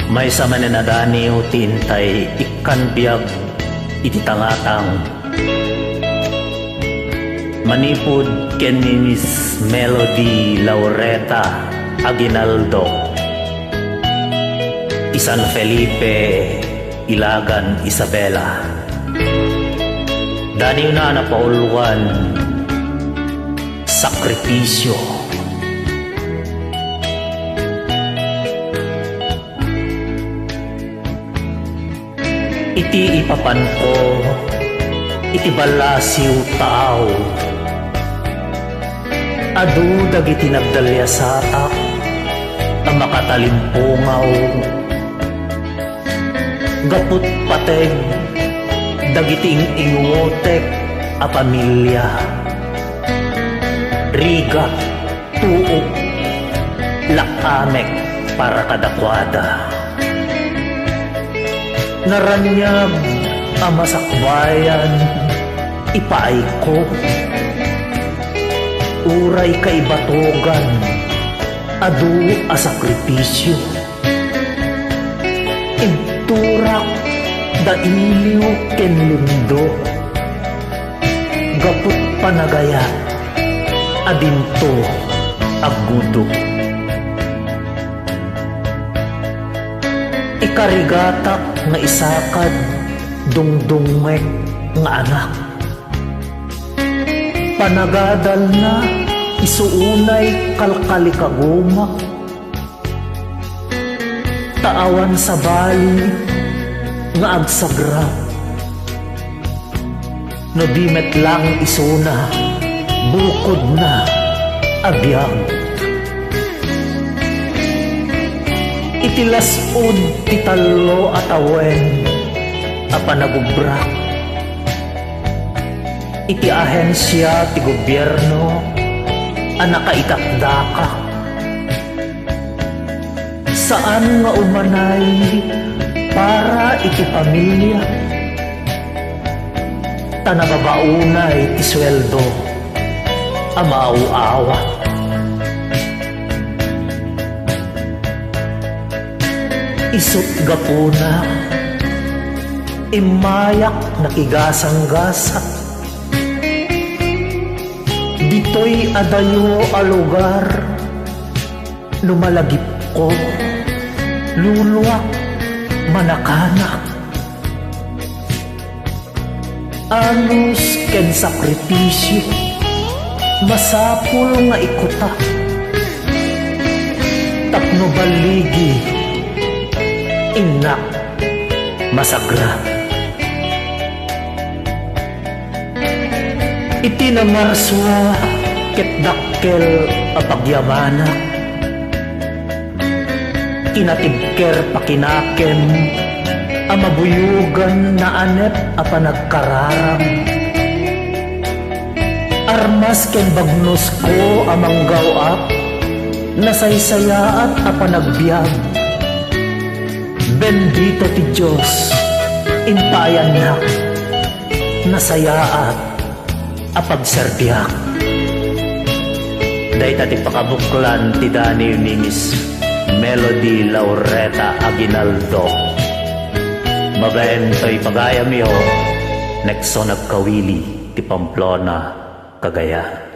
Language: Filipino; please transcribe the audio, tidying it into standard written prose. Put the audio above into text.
May sa mananadani o tintay ikan biyag ititangatang manipod ken ni Miss Melody Laureta Aguinaldo San Felipe Ilagan Isabela dani na napauluan sakripisyo iti ipapan ko iti balasiw tao adu dagiti nagdalya sa atak ang makatalimpungaw gaput pateg dagiting ingutek a pamilya riga tuok lakamek para kadakwada naranyag ang masakbayan ipaay ko uray kaibatogan adu a sakripisyo turak da iliw ken lundo gaput panagaya adinto agudok ikarigatak nga isakad dungdungmek nga anak panagadal na isuunay kalkalikaguma taawan sa bali nga agsagra no di met lang isuna bukod na abyag itilasod titalo at awen a panagubrak iti ahensya ti gobyerno a nakaitakdaka saan nga umanay para iti pamilya tanababaunay ti sweldo a maaw-awa isut gapuna imayak nakigasang-gasa ditoy adayo a lugar lumalagip ko luluwak manakanak anus ken sakripisyo masapul nga ikuta tapno baligi inak masagra itinamarswa ket dakkel a pagyamanak kinatibker pakinakem a mabuyugan na anep a panagkararam armas ken bagnos ko a manggaw-ap nasaysayaat a panagbiag bendito ti Diyos intayan na nasayaat a pagserbiak dayta ti pakabuklan ti dani ni Miss Melody Laureta Aguinaldo mabaen to'y pagayam yo nekso nagkawili ti Pamplona Cagayan.